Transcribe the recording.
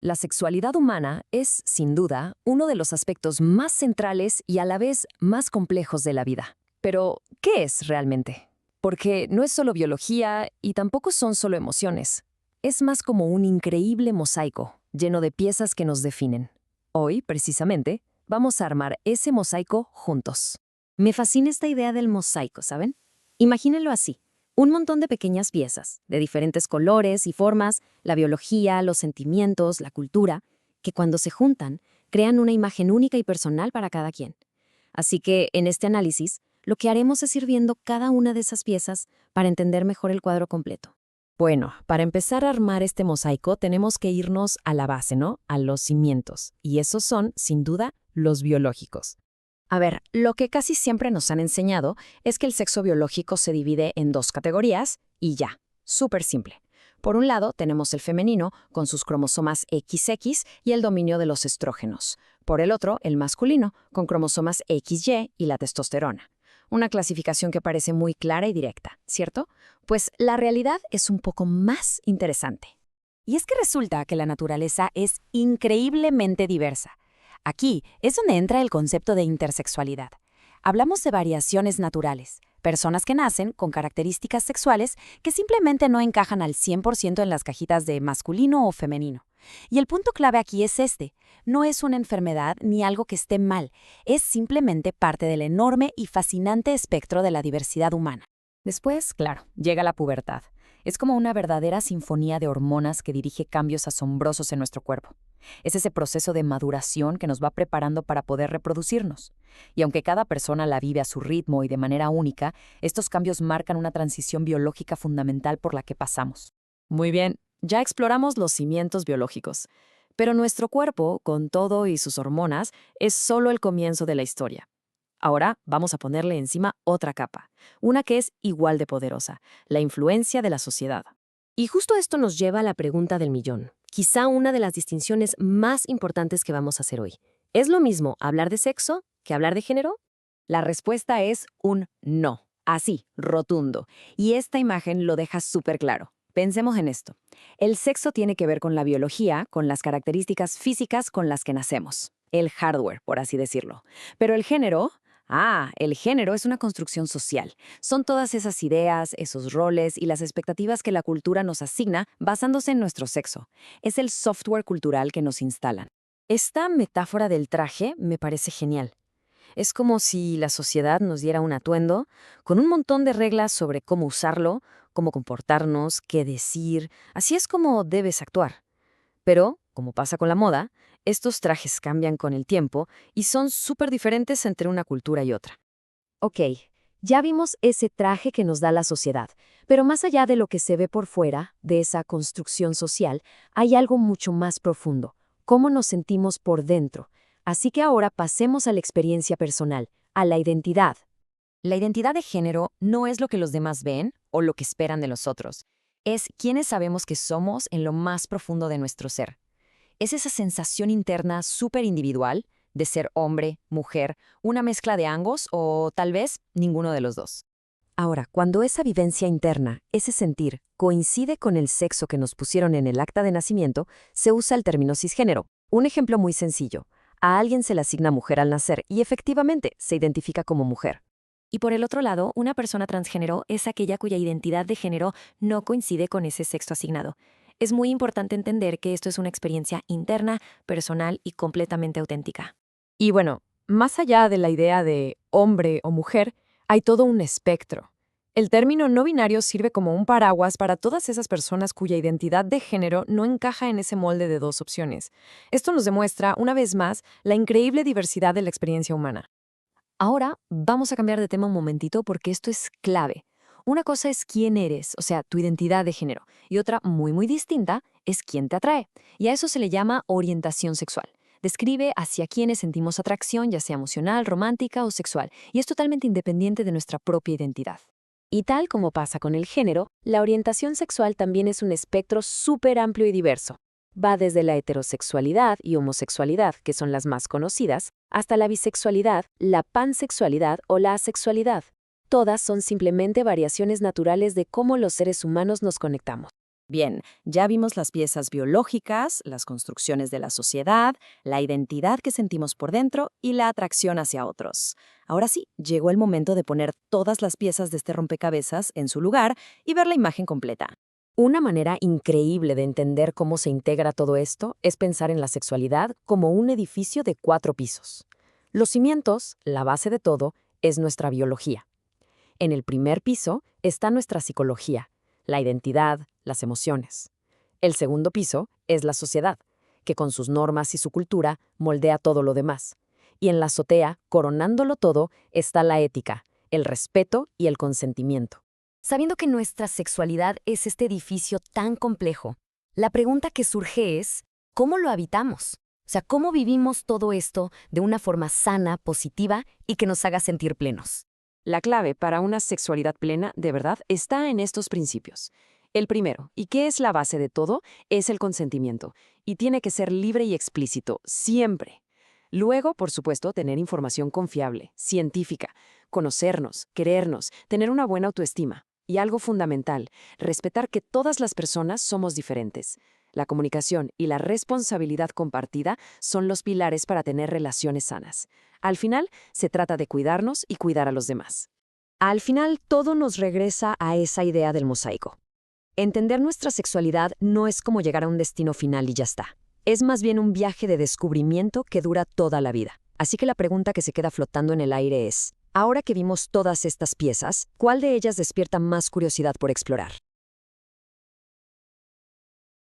La sexualidad humana es, sin duda, uno de los aspectos más centrales y a la vez más complejos de la vida. Pero, ¿qué es realmente? Porque no es solo biología y tampoco son solo emociones. Es más como un increíble mosaico, lleno de piezas que nos definen. Hoy, precisamente, vamos a armar ese mosaico juntos. Me fascina esta idea del mosaico, ¿saben? Imagínenlo así. Un montón de pequeñas piezas, de diferentes colores y formas, la biología, los sentimientos, la cultura, que cuando se juntan, crean una imagen única y personal para cada quien. Así que, en este análisis, lo que haremos es ir viendo cada una de esas piezas para entender mejor el cuadro completo. Bueno, para empezar a armar este mosaico tenemos que irnos a la base, ¿no? A los cimientos. Y esos son, sin duda, los biológicos. A ver, lo que casi siempre nos han enseñado es que el sexo biológico se divide en dos categorías y ya, súper simple. Por un lado tenemos el femenino con sus cromosomas XX y el dominio de los estrógenos. Por el otro, el masculino con cromosomas XY y la testosterona. Una clasificación que parece muy clara y directa, ¿cierto? Pues la realidad es un poco más interesante. Y es que resulta que la naturaleza es increíblemente diversa. Aquí es donde entra el concepto de intersexualidad. Hablamos de variaciones naturales, personas que nacen con características sexuales que simplemente no encajan al 100% en las cajitas de masculino o femenino. Y el punto clave aquí es este: no es una enfermedad ni algo que esté mal, es simplemente parte del enorme y fascinante espectro de la diversidad humana. Después, claro, llega la pubertad. Es como una verdadera sinfonía de hormonas que dirige cambios asombrosos en nuestro cuerpo. Es ese proceso de maduración que nos va preparando para poder reproducirnos. Y aunque cada persona la vive a su ritmo y de manera única, estos cambios marcan una transición biológica fundamental por la que pasamos. Muy bien, ya exploramos los cimientos biológicos. Pero nuestro cuerpo, con todo y sus hormonas, es solo el comienzo de la historia. Ahora vamos a ponerle encima otra capa, una que es igual de poderosa: la influencia de la sociedad. Y justo esto nos lleva a la pregunta del millón, quizá una de las distinciones más importantes que vamos a hacer hoy. ¿Es lo mismo hablar de sexo que hablar de género? La respuesta es un no, así, rotundo. Y esta imagen lo deja súper claro. Pensemos en esto. El sexo tiene que ver con la biología, con las características físicas con las que nacemos. El hardware, por así decirlo. Pero el género... el género es una construcción social. Son todas esas ideas, esos roles y las expectativas que la cultura nos asigna basándose en nuestro sexo. Es el software cultural que nos instalan. Esta metáfora del traje me parece genial. Es como si la sociedad nos diera un atuendo con un montón de reglas sobre cómo usarlo, cómo comportarnos, qué decir. Así es como debes actuar. Pero, como pasa con la moda, estos trajes cambian con el tiempo y son súper diferentes entre una cultura y otra. Ok, ya vimos ese traje que nos da la sociedad, pero más allá de lo que se ve por fuera, de esa construcción social, hay algo mucho más profundo: cómo nos sentimos por dentro. Así que ahora pasemos a la experiencia personal, a la identidad. La identidad de género no es lo que los demás ven o lo que esperan de nosotros. Es quienes sabemos que somos en lo más profundo de nuestro ser. Es esa sensación interna súper individual de ser hombre, mujer, una mezcla de ambos o tal vez ninguno de los dos. Ahora, cuando esa vivencia interna, ese sentir, coincide con el sexo que nos pusieron en el acta de nacimiento, se usa el término cisgénero. Un ejemplo muy sencillo: a alguien se le asigna mujer al nacer y efectivamente se identifica como mujer. Y por el otro lado, una persona transgénero es aquella cuya identidad de género no coincide con ese sexo asignado. Es muy importante entender que esto es una experiencia interna, personal y completamente auténtica. Y bueno, más allá de la idea de hombre o mujer, hay todo un espectro. El término no binario sirve como un paraguas para todas esas personas cuya identidad de género no encaja en ese molde de dos opciones. Esto nos demuestra, una vez más, la increíble diversidad de la experiencia humana. Ahora vamos a cambiar de tema un momentito porque esto es clave. Una cosa es quién eres, o sea, tu identidad de género, y otra muy distinta es quién te atrae. Y a eso se le llama orientación sexual. Describe hacia quienes sentimos atracción, ya sea emocional, romántica o sexual, y es totalmente independiente de nuestra propia identidad. Y tal como pasa con el género, la orientación sexual también es un espectro súper amplio y diverso. Va desde la heterosexualidad y homosexualidad, que son las más conocidas, hasta la bisexualidad, la pansexualidad o la asexualidad. Todas son simplemente variaciones naturales de cómo los seres humanos nos conectamos. Bien, ya vimos las piezas biológicas, las construcciones de la sociedad, la identidad que sentimos por dentro y la atracción hacia otros. Ahora sí, llegó el momento de poner todas las piezas de este rompecabezas en su lugar y ver la imagen completa. Una manera increíble de entender cómo se integra todo esto es pensar en la sexualidad como un edificio de 4 pisos. Los cimientos, la base de todo, es nuestra biología. En el primer piso está nuestra psicología, la identidad, las emociones. El segundo piso es la sociedad, que con sus normas y su cultura moldea todo lo demás. Y en la azotea, coronándolo todo, está la ética, el respeto y el consentimiento. Sabiendo que nuestra sexualidad es este edificio tan complejo, la pregunta que surge es, ¿cómo lo habitamos? O sea, ¿cómo vivimos todo esto de una forma sana, positiva y que nos haga sentir plenos? La clave para una sexualidad plena, de verdad, está en estos principios. El primero, y que es la base de todo, es el consentimiento, y tiene que ser libre y explícito, siempre. Luego, por supuesto, tener información confiable, científica, conocernos, querernos, tener una buena autoestima. Y algo fundamental, respetar que todas las personas somos diferentes. La comunicación y la responsabilidad compartida son los pilares para tener relaciones sanas. Al final, se trata de cuidarnos y cuidar a los demás. Al final, todo nos regresa a esa idea del mosaico. Entender nuestra sexualidad no es como llegar a un destino final y ya está. Es más bien un viaje de descubrimiento que dura toda la vida. Así que la pregunta que se queda flotando en el aire es, ahora que vimos todas estas piezas, ¿cuál de ellas despierta más curiosidad por explorar?